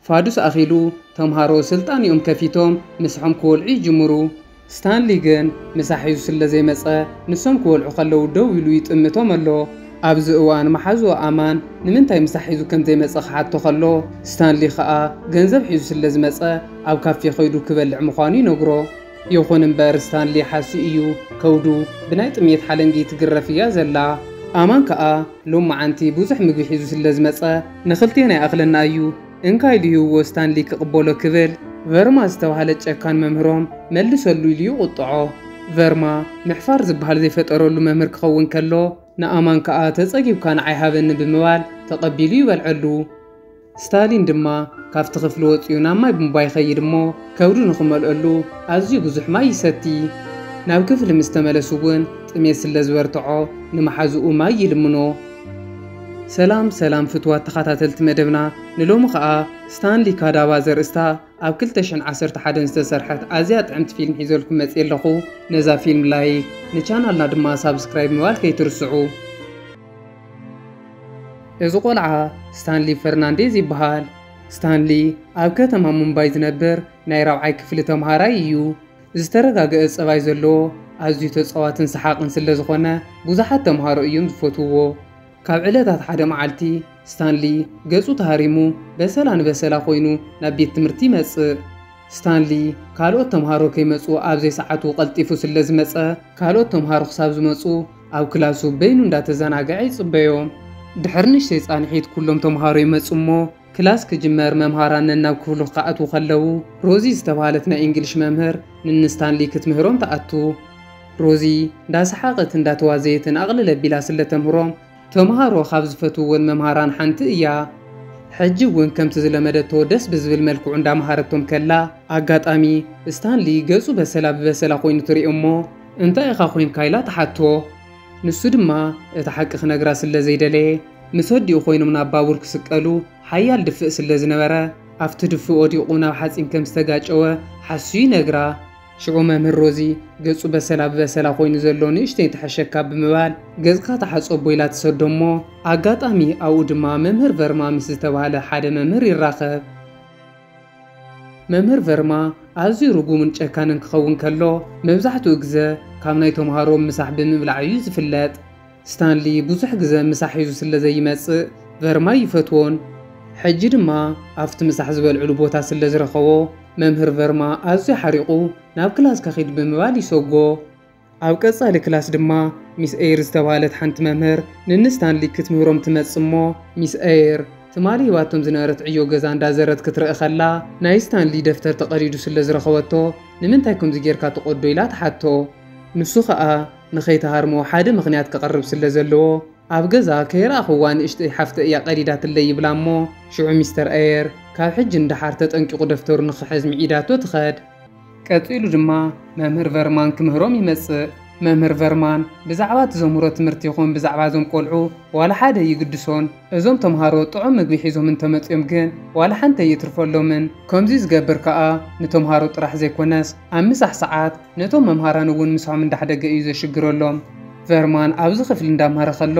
ፋዱስ ኣኺሉ ተምሃሮ ስልጣን እዮም ከፊቶም ምስሖም ክወልዑ ይጅምሩ ስታንሊ ግን ምሳሒዙ ስለ ዘይመፀ ንሶም ክወልዑ ከለው ደው ኢሉ ይጥምቶም ኣሎ ኣብዚ እዋን መሓዙ ኣማን ንምንታይ ምሳሒዙ ከም ዘይመፀ ክሓቶ ከሎ ስታንሊ ከዓ ገንዘብ ሒዙ ስለ ዝመፀ ኣብ ካፌ ኸይዱ ክበልዕ ምዃኑ ይነግሮ ይኹን እምበር ስታንሊ ሓሲ እዩ ከውዱ ብናይ ጥሜት ሓለንጊ ትግረፍ እያ ዘላ ኣማን ከዓ ሎም መዓንቲ ብዙሕ ምግቢ ሒዙ ስለ ዝመፀ ንኽልቴና ይኣኽለና እዩ እንካይ ልህዎ ስታንሊ ክቕበሎ ክብል ቨርማ ዝተባሃለ ጨካን መምህሮም መልሰሉ ኢሉ ይቁጥዖ ቨርማ ምሕፋር ዝበሃል ዘይፈጠረሉ መምህር ክኸውን ከሎ ንኣማን ከዓ ተጸጊብካ ንዓይ ሃበኒ ብምባል ተቐቢሉ ይበልዐሉ ስታሊን ድማ ካብቲ ክፍሊ ወፂኡ ናብ ማይ ቡንባ ይኸይድ እሞ ከብዱ ንኽመልአሉ ኣዝዩ ብዙሕ ማይ ይሰቲ ናብ ክፍሊ ምስ ተመለሱ እውን ጥሜት ስለ ዝበርትዖ ንመሓዝኡ ማይ ይልምኖ ሰላም ሰላም ፍትዋት ተኸታተልቲ መደብና ንሎሚ ከዓ ስታንሊ ካዳባ ዘርእስታ ኣብ 2011 ዝተሰርሐት ኣዝያ ጥዕምቲ ፊልም ሒዘልኩም መፅእ ኣለኹ ነዛ ፊልም ላይክ ንቻናልና ድማ ሳብስክራይብ ምባል ከይትርስዑ እዚ ቆልዓ ስታንሊ ፈርናንዴዝ ይበሃል ስታንሊ ኣብ ከተማ ሙምባይ ዝነብር ናይ 4ይ ክፍሊ ተምሃራይ እዩ ዝተረጋገፀ ፀባይ ዘለዎ ኣዝዩ ተፃዋትን ሰሓቕን ስለ ዝኾነ ብዙሓት ተምሃሮ እዮም ዝፈትውዎ ካብ ዕለታት ሓደ መዓልቲ ስታንሊ ገጹ ተሃሪሙ በሰላን በሰላ ኮይኑ ናብ ቤት ትምህርቲ ይመጽእ ስታንሊ ካልኦት ተምሃሮ ከይመጹ ኣብ ዘይሰዓቱ ቀልጢፉ ስለ ዝመጸ ካልኦት ተምሃሮ ክሳብ ዝመጹ ኣብ ክላሱ በይኑ እንዳተዘናግዐ ይጽበዮም ድሕሪ ንእሽተይ ጻንሒት ኩሎም ተምሃሮ ይመጹ እሞ ክላስ ክጅመር መምሃራን ናብ ክፍሉ ከኣትዉ ከለዉ ሮዚ ዝተባሃለት ናይ እንግሊሽ መምህር ንስታንሊ ክትምህሮም ተኣቱ ሮዚ እንዳሰሓቐት እንዳተዋዘየትን ኣቕልል ኣቢላ ስለ ተምህሮም ተምሃሮ ካብ ዝፈትውዎን መምሃራን ሓንቲ እያ ሕጂ እውን ከምቲ ዝለመደቶ ደስ ብዝብል መልክዑ እንዳምሃረቶም ከላ ኣጋጣሚ ስታንሊ ገጹ በሰላ ብበሰላ ኮይኑ ትሪኦ እሞ እንታይ ኢኻ ኮንካ ኢላ ተሓቶ ንሱ ድማ እቲ ሓቂ ክነግራ ስለ ዘይደለየ ምስ ወዲኡ ኮይኖም ናብ ባቡር ክስቀሉ ሓያል ድፍእ ስለ ዝነበረ ኣብቲ ድፍእ ወዲቑ ናብ ሓፂን ከም ዝተጋጨወ ሓስዩ ይነግራ ሽዑ መምህር ሮዚ ገጹ በሰላ ብበሰላ ኮይኑ ዘሎ ንእሽተይ ተሐሸካ ብምባል ገጽካ ተሓጾቦ ኢላ ትሰዶ እሞ ኣጋጣሚ ኣብኡ ድማ መምህር ቨርማ ምስ ዝተባሃለ ሓደ መምህር ይራኸብ መምህር ቨርማ ኣዝዩ ርጉምን ጨካንን ክኸውን ከሎ መብዛሕትኡ ግዜ ካብ ናይ ተምሃሮ ምሳሕ ብምብላዕ እዩ ዝፍለጥ ስታንሊ ብዙሕ ግዜ ምሳሕ ሒዙ ስለ ዘይመጽእ ቨርማ ይፈትዎን ሕጂ ድማ ኣብቲ ምሳሕ ዝበልዕሉ ቦታ ስለ ዝረኸቦ መምህር ቨርማ ኣዝዩ ሓሪቑ ናብ ክላስ ከኺድ ብምባል ይሰጎ ኣብ ቀጻሊ ክላስ ድማ ሚስ ኤር ዝተባሃለት ሓንቲ መምህር ንስታንሊ ክትምህሮም ትመጽእ እሞ ሚስ ኤር ትማሊ ሂባቶም ዝነበረት ዕዮ ገዛ እንዳዘረት ክትርኢ ኸላ ናይ ስታንሊ ደፍተር ተቐዲዱ ስለ ዝረኸበቶ ንምንታይ ከምዚ ጌርካ ትቆዶ ኢላ ተሓቶ ንሱ ከዓ ንኸይተሃርሞ ሓደ ምኽንያት ክቐርብ ስለ ዘለዎ ኣብ ገዛ ከይረኣኽዋ ንእሽተይ ሓፍተ እያ ቀዲዳትለይ ይብላ እሞ ሽዑ ሚስተር ኤር ካብ ሕጂ እንዳሓር ተጠንቂቑ ደፍተሩ ንኽሕዝ ሚዒዳቶ ትኸድ ቀፂሉ ድማ መምህር ቨርማን ክምህሮም ይመጽእ መምህር ቨርማን ብዛዕባ ትዘምህሮ ትምህርቲ ይኹን ብዛዕባ ዞም ቆልዑ ዋላ ሓደ ይግድሶን እዞም ተምሃሮ ጥዑም ምግቢ ሒዞም እንተመፅኦም ግን ዋላ ሓንተ ይትርፈሎምን ከምዚ ዝገብር ከዓ ንተምሃሮ ጥራሕ ዘይኮነስ ኣብ ምሳሕ ሰዓት ነቶም መምሃራን እውን ምስሖም እንዳሕደገ እዩ ዘሽግረሎም ቨርማን ኣብዚ ክፍሊ እንዳምሃረ ከሎ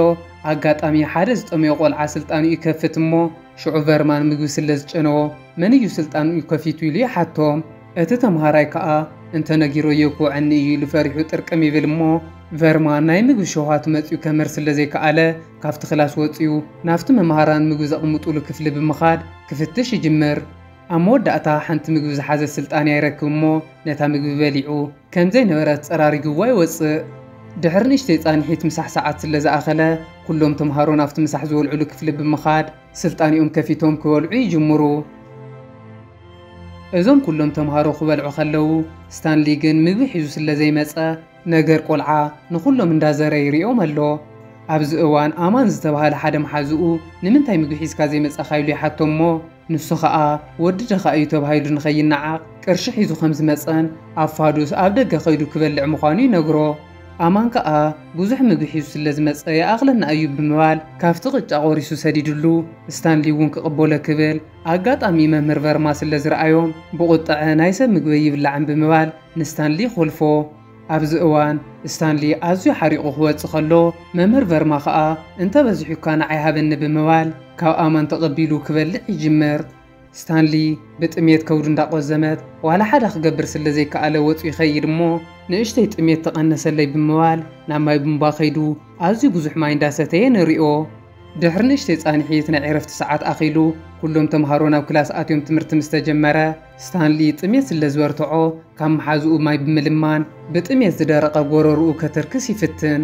ኣጋጣሚ ሓደ ዝጠመዮ ቆልዓ ስልጣኑ ይከፍት እሞ ሽዑ ቨርማን ምግቢ ስለ ዝጨነዎ መን እዩ ስልጣኑ ይከፊቱ ኢሉ ይሓቶም እቲ ተምሃራይ ከዓ እንተነጊሮ የኩዕኒ እዩ ኢሉ ፈሪሑ ጥርቅም ይብል እሞ ቨርማን ናይ ምግቢ ሸውሃቱ መፂኡ ከመር ስለ ዘይከኣለ ካብቲ ክላስ ወፂኡ ናፍቲ መምሃራን ምግቢ ዘቕምጡሉ ክፍሊ ብምኻድ ክፍትሽ ይጅምር ኣብ መወዳእታ ሓንቲ ምግቢ ዝሓዘ ስልጣን ይረክብ እሞ ነታ ምግቢ በሊዑ ከምዘይነበረት ፀራሪግዋ ይወፅእ ድሕሪ ንእሽተይ ጻንሒት ምሳሕ ሰዓት ስለ ዝኣኸለ ኩሎም ተምሃሮ ናፍቲ ምሳሕ ዝበልዕሉ ክፍሊ ብምኻድ ስልጣኒኦም ከፊቶም ክበልዑ ይጅምሩ እዞም ኩሎም ተምሃሮ ክበልዑ ከለዉ ስታንሊ ግን ምግቢ ሒዙ ስለ ዘይመፀ ነገር ቆልዓ ንኩሎም እንዳዘረ ይሪኦም ኣሎ ኣብዚ እዋን ኣማን ዝተባሃለ ሓደ መሓዝኡ ንምንታይ ምግቢ ሒዝካ ዘይመፀኻ ኢሉ ይሓቶ እሞ ንሱ ከዓ ወዲ ደኻ እዩ ተባሂሉ ንኸይነዓቕ ቅርሺ ሒዙ ከም ዝመፀን ኣብ ፋዱስ ኣብ ደገ ኸይዱ ክበልዕ ምዃኑ ይነግሮ ኣማን ከዓ ብዙሕ ምግቢ ሒዙ ስለ ዝመፀ የኣኽለና እዩ ብምባል ካብቲ ቅጫ ቆሪሱ ሰዲድሉ ስታንሊ እውን ክቕበሎ ክብል ኣጋጣሚ መምህር ቨርማ ስለ ዝረኣዮም ብቁጥዐ ናይ ሰብ ምግቢ ይብላዕን ብምባል ንስታንሊ ይኸልፎ ኣብዚ እዋን ስታንሊ ኣዝዩ ሓሪቑ ክወፅእ ከሎ መምህር ቨርማ ከዓ እንተበዚሑካ ንዓይ ሃበኒ ብምባል ካብ ኣማን ተቐቢሉ ክበልዕ ይጅምር ستانلي بتأميت كود እንዳቆዘመት ዋላ ሓደ ክገብር ስለ ዘይከኣለ ወፁ ይኸይድ እሞ ንእሽተይ ጥሜት ተቐነሰለይ ብምባል ናብ ማይ ቡንባ ኸይዱ ኣዝዩ ብዙሕ ማይ እንዳሰተየ ንሪኦ ድሕሪ ንእሽተይ ጻኒሒት ናይ ዕረፍቲ ሰዓት ኣኺሉ ኩሎም ተምሃሮ ናብ ክላስ ኣትዮም ትምህርቲ ምስ ተጀመረ ስታንሊ ጥሜት ስለ ዝበርትዖ ካብ መሓዝኡ ማይ ብምልማን ብጥሜት ዝደረቐ ጎረርኡ ከተርክስ ይፍትን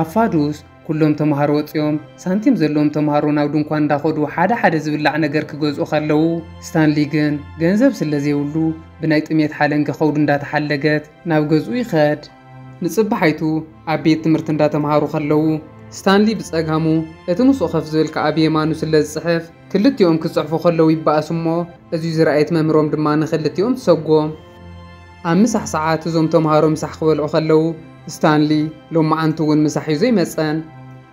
ኣፋዱስ ኩሎም ተምሃሮ ወፅዮም ሳንቲም ዘለዎም ተምሃሮ ናብ ድንኳን እንዳኸዱ ሓደ ዝብላዕ ነገር ክገዝኡ ከለዉ ስታንሊ ግን ገንዘብ ስለ ዘይብሉ ብናይ ጥሜት ሓለንገ ኸውዱ እንዳተሓለገት ናብ ገዝኡ ይኸድ ንጽባሓይቱ ኣብ ቤት ትምህርቲ እንዳተምሃሩ ከለዉ ስታንሊ ብጸጋሙ እቲ ምስኡ ኸፍ ዝብል ከኣብ የማኑ ስለ ዝጽሕፍ ክልቲኦም ክጽሕፉ ከለዉ ይበኣሱ እሞ እዙይ ዝረኣየት መምህሮም ድማ ንኽልቲኦም ትሰጎም ኣብ ምሳሕ ሰዓት እዞም ተምሃሮ ምሳሕ ክበልዑ ከለዉ ስታንሊ ሎማዓንቲ እውን ምሳሕ ሒዙ ይመፀን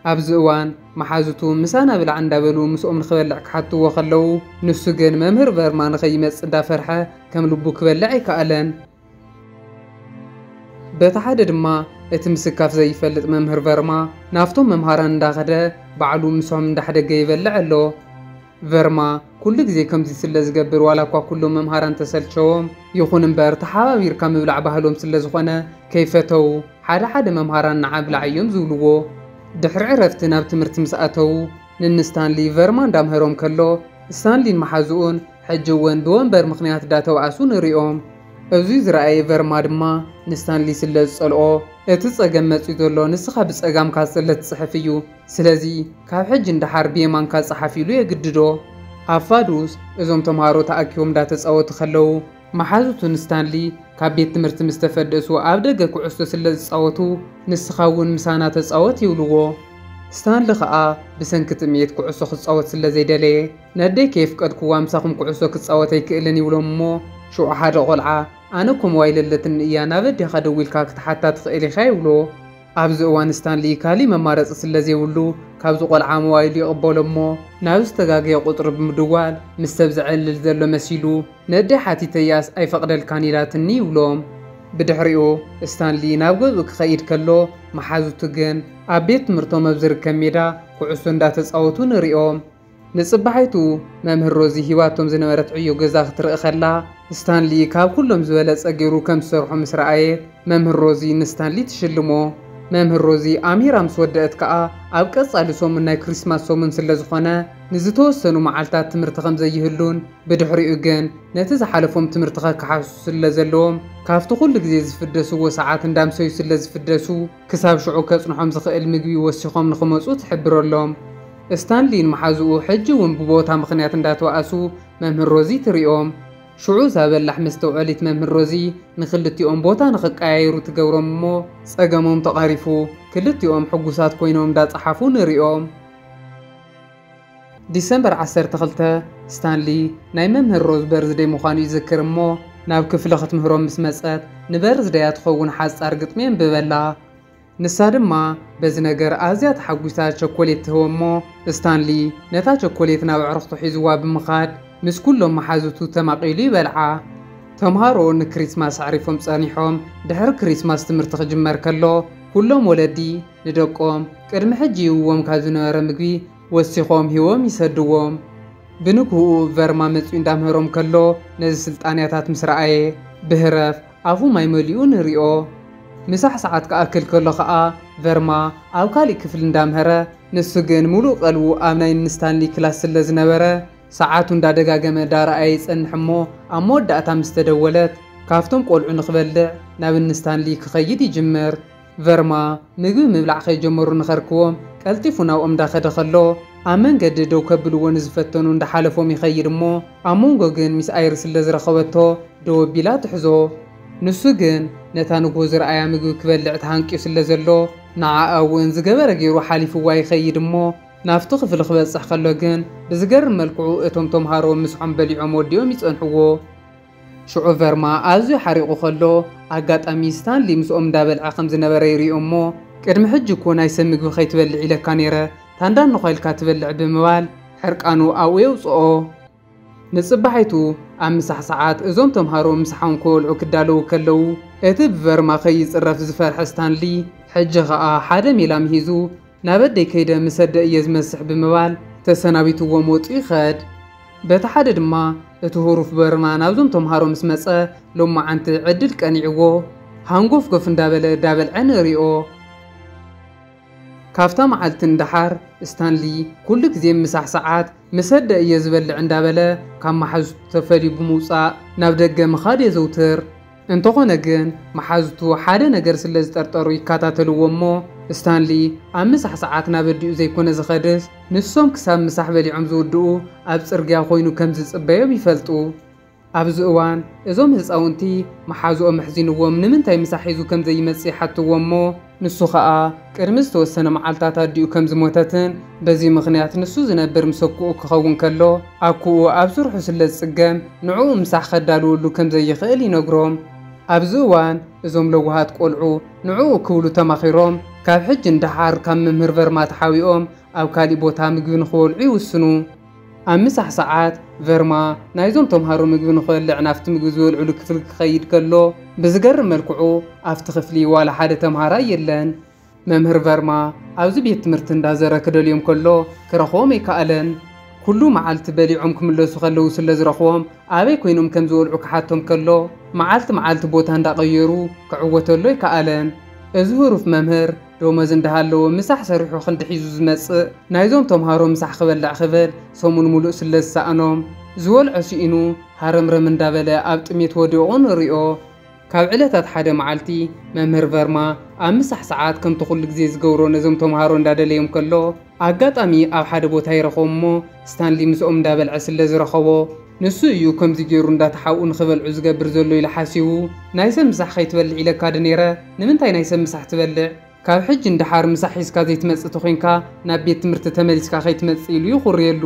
ኣብዚ እዋን መሓዝቱ ምሳና ብልዓ እንዳበሉ ምስኦም ንኽበልዕ ክሓትዎ ከለዉ ንሱ ግን መምህር ቨርማ ንኸይመፅእ እንዳፈርሐ ከም ልቡ ክበልዕ ኣይከኣለን በቲ ሓደ ድማ እቲ ምስካፍ ዘይፈልጥ መምህር ቨርማ ናፍቶም መምሃራን እንዳኸደ ባዕሉ ምስኦም እንዳሕደገ ይበልዕ ኣሎ ቨርማ ኩሉ ግዜ ከምዚ ስለ ዝገብር ዋላ እኳ ኩሎም መምሃራን ተሰልቸዎም ይኹን እምበር ተሓባቢርካ ምብላዕ ባህሎም ስለ ዝኾነ ከይፈተው ሓደ መምሃራን ንዓብላዕ እዮም ዝብልዎ ድሕሪ ዕረፍቲ ናብ ትምህርቲ ምስ ኣተዉ ንስታንሊ ቨርማ እንዳምህሮም ከሎ ስታንሊን መሓዝኡን ሕጂ እውን ብወንበር ምኽንያት እንዳተባኣሱ ንሪኦም እዙይ ዝረኣየ ቨርማ ድማ ንስታንሊ ስለ ዝጸልኦ እቲ ጸገም መፂኡ ዘሎ ንስኻ ብጸጋምካ ስለ ትጽሕፍ እዩ ስለዚ ካብ ሕጂ እንዳሓር ብየማንካ ጽሓፍ ኢሉ የግድዶ ኣፋዱስ እዞም ተምሃሮ ተኣኪቦም እንዳተጻወቱ ከለዉ መሓዝቱ ንስታንሊ ካብ ቤት ትምህርቲ ምስ ተፈደሱ ኣብ ደገ ኩዕሶ ስለ ዝጻወቱ ንስኻ እውን ምሳና ተጻወት ይብልዎ ስታንሊ ከዓ ብሰንኪ ጥሜት ኩዕሶ ክጻወት ስለ ዘይደለየ ነደይ ከይፍቀድክዋ ምሳኹም ኩዕሶ ክጻወት ኣይክእልን ይብሎም እሞ ሽዑ ሓደ ቆልዓ ኣነ ኮምዋይለለትን እያ ናብ ኣዴኻ ደዊልካ ክትሓታ ትኽእል ኢኻ ይብሎ ኣብዚ እዋን ስታንሊ ካሊእ መማረፂ ስለ ዘይብሉ ካብዚ ቆልዓ ሞባይሉ ይቕበሎ እሞ ናብ ዝተጋገየ ቁፅሪ ብምድዋል ምስ ሰብ ዝዕልል ዘሎ መሲሉ ነደይ ሓቲተያስ ኣይፈቕደልካን ኢላትኒ ይብሎም ብድሕሪኡ ስታንሊ ናብ ገዝኡ ክኸይድ ከሎ መሓዝቱ ግን ኣብ ቤት ትምህርቶም ኣብ ዝርከብ ሜዳ ኩዕሶ እንዳተጻወቱ ንሪኦም ንጽባሓይቱ መምህር ሮዚ ሂዋቶም ዝነበረት ዕዮ ገዛ ክትርኢ ከላ ስታንሊ ካብ ኩሎም ዝበለጸ ገይሩ ከም ዝሰርሑ ምስ ረኣየት መምህር ሮዚ ንስታንሊ ትሽልሞ መምህር ሮዚ ኣሚራ ምስ ወደአት ከዓ ኣብ ቀጻሊ ሰሙን ናይ ክሪስማስ ሰሙን ስለ ዝኾነ ንዝተወሰኑ መዓልታት ትምህርቲ ከም ዘይህሉን ብድሕሪኡ ግን ነቲ ዝሓለፎም ትምህርቲ ከከሓሱ ስለ ዘለዎም ካብቲ ኩሉ ግዜ ዝፍደስዎ ሰዓት እንዳምሰዩ ስለ ዝፍደሱ ክሳብ ሽዑ ከጽንሖም ዝኽእል ምግቢ ወሲኾም ንኽመፁ ትሕብረሎም ስታንሊን መሓዝኡ ሕጂ እውን ብቦታ ምኽንያት እንዳተዋኣሱ መምህር ሮዚ ትሪኦም ሽዑ ዛበላሕ መስተውዐሊት መምህር ሮዚ ንኽልቲኦም ቦታ ንኽቀያየሩ ትገብሮም እሞ ጸገሞም ተቐሪፉ ክልቲኦም ሕጉሳት ኮይኖም እንዳጸሓፉ ንሪኦም ዲሰምበር 12 ስታንሊ ናይ መምህር ሮዝ በርዝደይ ምዃኑ ይዝክር እሞ ናብ ክፍሊ ክትምህሮም ምስ መጸት ንበርዝደያ ትኸውን ሓጻር ግጥሚ የንብበላ ንሳ ድማ በዚ ነገር ኣዝያ ተሓጒሳ ቸኮሌት ትህቦ እሞ ስታንሊ ነታ ቸኮሌት ናብ ኣዕርኽቱ ሒዝዋ ብምኻድ ምስ ኩሎም መሓዝቱ ተማቒሉ ይበልዓ ተምሃሮ ንክሪስማስ ኣዕሪፎም ጸኒሖም ድሕሪ ክሪስማስ ትምህርቲ ክጅመር ከሎ ኩሎም ወለዲ ንደቆም ቅድሚ ሕጂ ይውዎም ካብ ዝነበረ ምግቢ ወሲኾም ሂቦም ይሰድዎም ብንግኡ ቨርማ መፂኡ እንዳምህሮም ከሎ ነዚ ስልጣንያታት ምስ ረኣየ ብህረፍ ኣፉ ማይ መሊኡ ንሪኦ ምሳሕ ሰዓት ክኣክል ከሎ ከዓ ቨርማ ኣብ ካሊእ ክፍሊ እንዳምህረ ንሱ ግን ሙሉእ ቀልቡ ኣብ ናይ ንስታንሊ ክላስ ስለ ዝነበረ ሰዓቱ እንዳደጋገመ ዳረኣየ ይጸንሕ እሞ ኣብ መወዳእታ ምስ ተደወለት ካብቶም ቆልዑ ንኽበልዕ ናብ ንስታንሊ ክኸይድ ይጅምር ቨርማ ምግቢ ምብላዕ ከይጀመሩ ንኸርክቦም ቀልጢፉ ናብኦም እንዳኸደ ከሎ ኣብ መንገዲ ደው ከብልዎ ንዝፈተኑ እንዳሓለፎም ይኸይድ እሞ ኣብ መንጎ ግን ሚስ ኣይሪ ስለ ዝረኸበቶ ደው ኣቢላ ትሕዞ ንሱ ግን ነታ ንጎ ዝረኣያ ምግቢ ክበልዕ ተሃንቂዩ ስለ ዘሎ ንዓኣ እውን ዝገበረ ገይሩ ሓሊፍዋ ይኸይድ እሞ ናፍቲ ክፍሊ ክበጽሕ ከሎ ግን ብዝገርም መልክዑ እቶም ተምሃሮ ምስሖም በሊዖም ወዲኦም ይጸንሕዎ ሽዑ ቨርማ ኣዝዩ ሓሪቑ ከሎ ኣጋጣሚ ስታንሊ ምስኦም እንዳበልዐ ከም ዝነበረ ይሪኦ እሞ ቅድሚ ሕጂ እኮ ናይ ሰብ ምግቢ ከይትበልዕ ኢለካ ነይረ ታንዳን ነዃኢልካ ትበልዕ ብምባል ሕርቃኑ ኣብኡ የውፅኦ ንጽባሓይቱ ኣብ ምሳሕ ሰዓት እዞም ተምሃሮ ምሳሖም ክበልዑ ክዳለዉ ከለዉ እቲ ብቨርማ ከይጽረፍ ዝፈርሐ ስታንሊ ሕጂ ከዓ ሓደ ሜላም ሂዙ ናብ ኣደይ ከይደ ምሰደ እየ ዝመስሕ ብምባል ተሰናቢትዎም ወጡ ይኸድ በቲ ሓደ ድማ እትሁሩፍ በርማ ናብዞም ተምሃሮ ምስ መጸ ሎማ ዓንቲ ዕድል ቀኒዕዎ ሃንጎፍ ጎፍ እንዳበለ ዳበልዐን ሪኦ ካፍታ መዓልቲ እንዳሓር ስታንሊ ኩሉ ግዜ ምሳሕ ሰዓት መሰደ እየ ዝበልዕ እንዳበለ ካብ መሓዙቱ ተፈልዩ ብምውፃእ ናብ ደገ ምኻድ የዘውትር እንተኾነ ግን መሓዙቱ ሓደ ነገር ስለ ዝጠርጠሩ ይከታተልዎ እሞ ስታንሊ ኣብ ምሳሕ ሰዓት ናብ ኣዲኡ ዘይኮነ ዝኸድስ ንሶም ክሳብ ምሳሕ በሊዖም ዝውድኡ ኣብ ጽርግያ ኮይኑ ከም ዝጽበዮም ይፈልጡ ኣብዚ እዋን እዞም ህፃውንቲ መሓዝኦም ኣሕዚንዎም ንምንታይ ምሳሕ ሒዙ ከም ዘይመጽእ ይሓትዎ እሞ ንሱ ኸኣ ቅድሚ ዝተወሰነ መዓልታት ኣዲኡ ከም ዝሞተትን በዚ ምኽንያት ንሱ ዝነብር ምሰክኡ ክኸውን ከሎ ኣኩኡ ኣብ ስርሑ ስለ ዝጽገም ንዕኡ ምሳሕ ከዳልወሉ ከም ዘይኽእል ይነግሮም ኣብዚ እዋን እዞም ለውሃት ቆልዑ ንዕኡ ክብሉ ተማኺሮም ካብ ሕጂ እንዳሓር ካብ መምህር ቨርማ ተሓዊኦም ኣብ ካሊእ ቦታ ምግቢ ንኽበልዑ ይውስኑ ኣብ ምሳሕ ሰዓት ቨርማ ናይዞም ተምሃሮ ምግቢ ንኽበልዕ ናፍቲ ምግቢ ዝበልዕሉ ክፍሊ ክኸይድ ከሎ ብዝገርም መልክዑ ኣብቲ ክፍሊ ዋላ ሓደ ተምሃራይ የለን መምህር ቨርማ ኣብዚ ቤት ትምህርቲ እንዳዘረ ክደልዮም ከሎ ክረኽቦም ኣይከኣለን ኩሉ መዓልቲ በሊዖም ክምለሱ ከለዉ ስለ ዝረኽቦም ኣበይ ኮይኖም ከም ዝበልዑ ክሓቶም ከሎ መዓልቲ ቦታ እንዳቐየሩ ክዕወተሉ ኣይከኣለን እዚ ህሩፍ መምህር ደመወዝ እንዳሃለዎ ምሳሕ ሰሪሑ ክንዲ ሒዙ ዝመጽእ ናይዞም ተምሃሮ ምሳሕ ክበልዕ ክብል ሰሙን ሙሉእ ስለ ዝሰኣኖም ዝበልዖ ሲኢኑ ሃረምረም እንዳበለ ኣብ ጥሜት ወዲቑ ንሪኦ ካብ ዕለታት ሓደ መዓልቲ መምህር ቨርማ ኣብ ምሳሕ ሰዓት ከምቲ ኩሉ ግዜ ዝገብሮ ነዞም ተምሃሮ እንዳደለዮም ከሎ ኣጋጣሚ ኣብ ሓደ ቦታ ይረኽቦ እሞ ስታንሊ ምስኦም እንዳበልዐ ስለ ዝረኸቦ ንሱ እዩ ከምዚ ገይሩ እንዳተሓውኡ ንኽበልዑ ዝገብር ዘሎ ኢሉ ሓሲቡ ናይ ሰብ ምሳሕ ከይትበልዕ ኢለካ ድ ነይረ ንምንታይ ናይ ሰብ ምሳሕ ትበልዕ ካብ ሕጂ እንዳሓር ምሳሕ ሒዝካ ዘይትመጽእ ተኾይንካ ናብ ቤት ትምህርቲ ተመሊስካ ከይትመጽእ ኢሉ ይኹርየሉ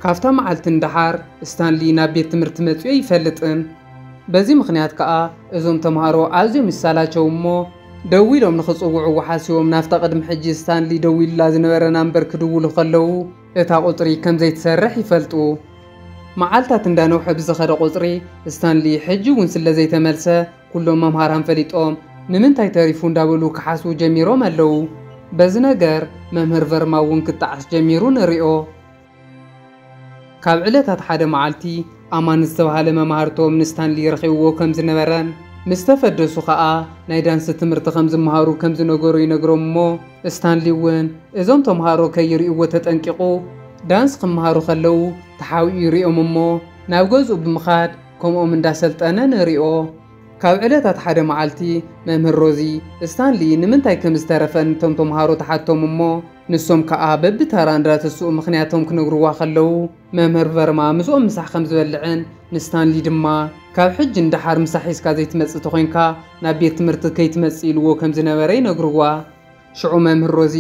ካብታ መዓልቲ እንዳሓር ስታንሊ ናብ ቤት ትምህርቲ መጽኡ ይፈልጥን በዚ ምኽንያት ከዓ እዞም ተምሃሮ ኣዝዮም ይሳላቸው እሞ ደው ኢሎም ንኽጽውዕዎ ሓሲቦም ናፍታ ቅድሚ ሕጂ ስታንሊ ደው ኢሉላ ዝነበረ ናምበር ክድውሉ ከለዉ እታ ቁፅሪ ከም ዘይትሰርሕ ይፈልጡ መዓልታት እንዳነውሐ ብዝኸደ ቁፅሪ ስታንሊ ሕጂ እውን ስለ ዘይተመልሰ ኩሎም መምሃራን ፈሊጦም ንምንታይ ተሪፉ እንዳበሉ ክሓስቡ ጀሚሮም ኣለዉ በዚ ነገር መምህር ቨርማ እውን ክጣዓስ ጀሚሩ ንሪኦ ካብ ዕለታት ሓደ መዓልቲ ኣማን ዝተባሃለ መምሃርቶም ንስታንሊ ረኺብዎ ከም ዝነበረን ምስ ተፈደሱ ከዓ ናይ ዳንሲ ትምህርቲ ከም ዝመሃሩ ከም ዝነገሩ ይነግሮም እሞ ስታንሊ እውን እዞም ተምሃሮ ከይርእይዎ ተጠንቂቑ ዳንስ ክመሃሩ ከለዉ ተሓዊኡ ይሪኦም እሞ ናብ ገዝኡ ብምኻድ ከምኦም እንዳሰልጠነ ንሪኦ ካብ ዕለታት ሓደ መዓልቲ መምህር ሮዚ ስታንሊ ንምንታይ ከም ዝተረፈን እቶም ተምሃሮ ተሓቶም እሞ ንሶም ከዓ በብተራ እንዳተስኡ ምኽንያቶም ክነግርዋ ከለዉ መምህር ቨርማ ምስኦም ምሳሕ ከም ዝበልዕን ንስታንሊ ድማ ካብ ሕጂ እንዳሓር ምሳሕ ሒዝካ ዘይትመጽእ ተኾይንካ ናብ ቤት ትምህርቲ ከይትመጽእ ኢልዎ ከም ዝነበረ ይነግርዋ ሽዑ መምህር ሮዚ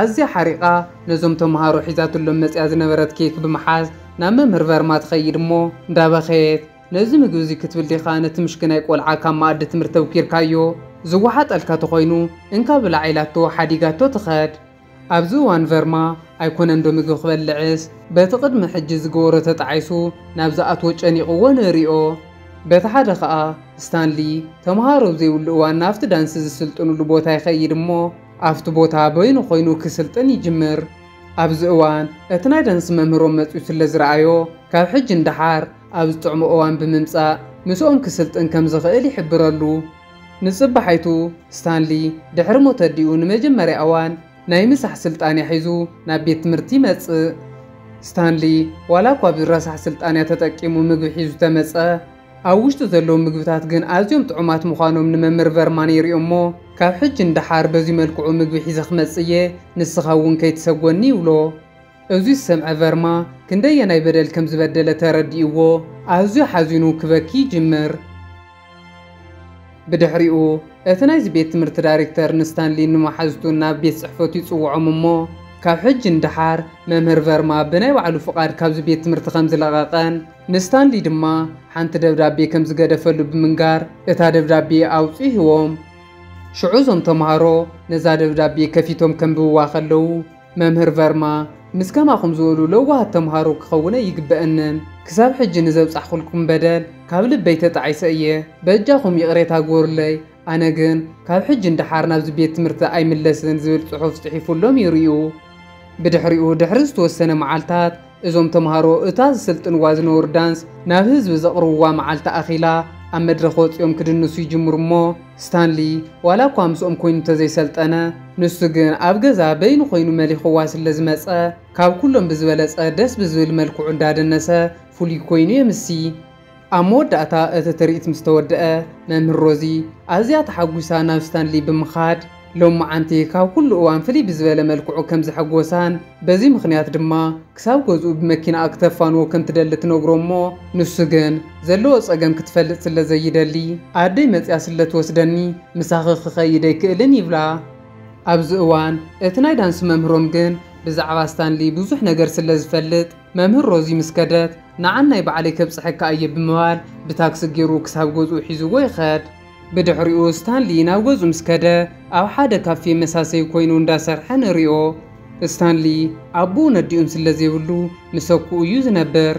ኣዝያ ሓሪቓ ነዞም ተምሃሮ ሒዛትሎም መጽያ ዝነበረት ኬክ ብምሓዝ ናብ መምህር ቨርማ ትኸይድ እሞ እንዳበኸየት ነዚ ምግቢ እዚ ክትብል ዲኻ ነቲ ምሽክናይ ቆልዓ ካብ ማኣዲ ትምህርቲ ተውኪርካዮ ዝወሓጠልካ ተኾይኑ እንካ ብላ ዒላቶ ሓዲጋቶ ትኸድ ኣብዚ እዋን ቨርማ ኣይኮነን ዶ ምግቢ ክበልዕስ በቲ ቅድሚ ሕጂ ዝገበሮ ተጣዓይሱ ናብ ዝኣትዎ ጨኒቕዎ ንሪኦ በቲ ሓደ ከዓ ስታንሊ ተምሃሮ ዘይብሉ እዋን ናብቲ ዳንሲ ዝስልጥንሉ ቦታ ይኸይድ እሞ ኣብቲ ቦታ በይኑ ኮይኑ ክስልጥን ይጅምር ኣብዚ እዋን እቲ ናይ ዳንሲ መምህሮም መፅኡ ስለ ዝረኣዮ ካብ ሕጂ እንዳሓር ኣብ ዝጥዕሞ እዋን ብምምጻእ ምስኦም ክስልጥን ከም ዝኽእል ይሕብረሉ ንጽባሓይቱ ስታንሊ ድሕሪ ሞት ኣዲኡ ንመጀመርያ እዋን ናይ ምሳሕ ስልጣንያ ሒዙ ናብ ቤት ትምህርቲ ይመጽእ ስታንሊ ዋላ እኳ ብዝረሳሕ ስልጣንያ ተጠቂሙ ምግቢ ሒዙ ተመጸ ኣብ ውሽጡ ዘለዉ ምግብታት ግን ኣዝዮም ጥዑማት ምዃኖም ንመምህር ቨርማ ነይሩ እሞ ካብ ሕጂ እንዳሓር በዚ መልክዑ ምግቢ ሒዘ ክመጽእ እየ ንስኻ እውን ከይትሰጎኒ ይብሎ እዚ ዝሰምዐ ቨርማ ክንደየናይ በደል ከም ዝበደለ ተረዲእዎ ኣዝዩ ሓዚኑ ክበኪ ይጅምር ብድሕሪኡ እቲ ናይዚ ቤት ትምህርቲ ዳይሬክተር ንስታንሊ ንመሓዝቱ ናብ ቤት ጽሕፈቱ ይጽውዖም እሞ ካብ ሕጂ እንዳሓር መምህር ቨርማ ብናይ ባዕሉ ፍቓድ ካብዚ ቤት ትምህርቲ ከም ዝለቐቐን ንስታንሊ ድማ ሓንቲ ደብዳቤ ከም ዝገደፈሉ ብምንጋር እታ ደብዳቤ ኣውፅኡ ሂቦም ሽዑ እዞም ተምሃሮ ነዛ ደብዳቤ ከፊቶም ከንብብዋ ከለዉ መምህር ቨርማ ምስ ከማኹም ዝበሉ ለዋሃት ተምሃሮ ክኸውን ይግበአንን ክሳብ ሕጂ ንዘብጻሕኩልኩም በደል ካብ ልበይ ተጣዓይሰ እየ በእጃኹም ይቕሬታ ግበሩለይ ኣነ ግን ካብ ሕጂ እንዳሓር ናብዚ ቤት ትምህርቲ ኣይምለስን ዝብል ጽሑፍ ጽሒፉሎም ይርዩ ብድሕሪኡ ድሕሪ ዝተወሰነ መዓልታት እዞም ተምሃሮ እታ ዝስልጥንዋ ዝነበሩ ዳንስ ናብ ህዝቢ ዘቕርብዋ መዓልቲ ኣኺላ ኣብ መድረኽ ወፂኦም ክድንሱ ይጅምሩ እሞ ስታንሊ ዋላ እኳ ምስኦም ኮይኑ ተዘይሰልጠነ ንሱ ግን ኣብ ገዛ በይኑ ኮይኑ መሊኽዋ ስለ ዝመፀ ካብ ኩሎም ብዝበለፀ ደስ ብዝብል መልክዑ እንዳደነሰ ፍሉይ ኮይኑ የምሲ ኣብ መወዳእታ እቲ ትርኢት ምስ ተወድአ መምህር ሮዚ ኣዝያ ተሓጒሳ ናብ ስታንሊ ብምኻድ ሎም መዓንቲ ካብ ኩሉ እዋን ፍልይ ብዝበለ መልክዑ ከም ዝሐጎሳን በዚ ምኽንያት ድማ ክሳብ ገዝኡ ብመኪና ክተፋንዎ ከም ትደሊ ትነግሮ እሞ ንሱ ግን ዘለዎ ፀገም ክትፈልጥ ስለ ዘይደሊ ኣደይ መፅያ ስለ ትወስደኒ ምሳኺ ክኸይድ ኣይክእልን ይብላ ኣብዚ እዋን እቲ ናይ ዳንሲ መምህሮም ግን ብዛዕባ ስታንሊ ብዙሕ ነገር ስለ ዝፈልጥ መምህር ሮዚ ምስ ከደት ንዓናይ ባዕለይ ከብፅሐካ እየ ብምባል ብታክሲ ገይሩ ክሳብ ገዝኡ ሒዝዎ ይኸድ بدحريو ستانلي ناوغزو مسكده او حدا كافي مساسي كوينو እንዳሰርሐ ንሪኦ ስታንሊ አቡ ነዲኡም ስለዘይብሉ ምሰኩ ዩዝ ነበር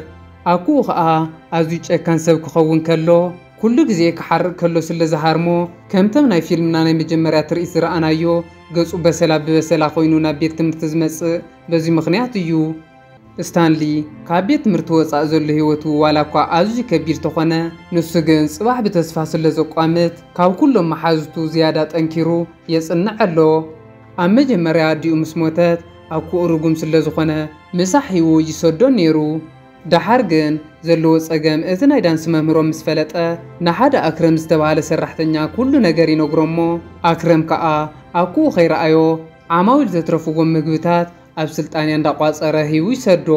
አኩ ኸኣ ኣዝዩ ጨካን ሰብ ክኸውን ከሎ ኩሉ ግዜ ክሓርቅ ከሎ ስለዝሃርሞ ከምተም ናይ ፊልምና ናይ መጀመርያ ትርኢት ዝረኣናዮ ገጹ በሰላ ብበሰላ ኮይኑ ናብ ቤት ትምህርቲ ዝመጽእ በዚ ምኽንያት እዩ ስታንሊ ካብ ቤት ትምህርቲ ወፃእ ዘሎ ህይወቱ ዋላ እኳ ኣዝዩ ከቢድ ተኾነ ንሱ ግን ጽባሕ ብተስፋ ስለዘቋምት ካብ ኩሎም መሓዝቱ ዝያዳ ጠንኪሩ የጽንዕ ኣሎ ኣብ መጀመርያ ዲኡ ምስ ሞተት ኣኩ ርጉም ስለዝኾነ ምሳሒው ይሰዶ ነይሩ دحار ግን ዘለዎ ፀገም እቲ ናይ ዳንስ መምህሮም ምስ ፈለጠ ንሓደ ኣክረም ዝተባሃለ ሰራሕተኛ ኩሉ ነገር ይነግሮሞ ኣክረም ከዓ ኣኩ ኸይረኣዮ ዓማዊል ዘትረፍዎም ምግብታት ኣብ ስልጣንያ እንዳቋፀረ ሂው ይሰዶ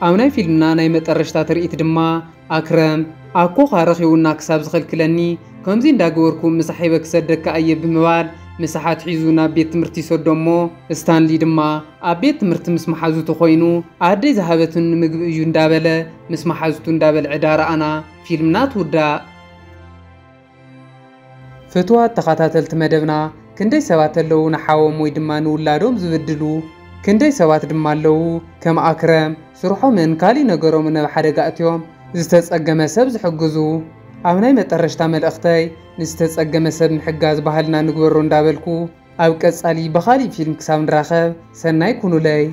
ኣብ ናይ ፊልምና ናይ መጠረሽታ ትርኢት ድማ ኣክረም ኣኩ ኻረኺውና ክሳብ ዝኽልክለኒ ከምዚ እንዳገበርኩ ምሳሒበ ክሰደካ እየ ብምባል مساحات حيزونا بيت تمرتي سودمو ستانلي دما أبيت تمرت مسمحازوتو خوينو عادي ذهبتن مجب يجون دابلة مسمحازوتون دابل عدارة أنا فيلمنات ودا فتوى تخاتاتل تمدبنا كندي سوات اللو نحاوم ويدمانو لادوم زبدلو كندي سوات دمالو كم أكرم سروحو من كالي نقرو من بحرقاتيوم زستس أقام سبز حقزو أوناي مترشتا ملأختي نستسقم سب محجاز بحالنا نقبرون دابلكو أو كسالي بخالي فيلم كسام راخب سناي كونو لي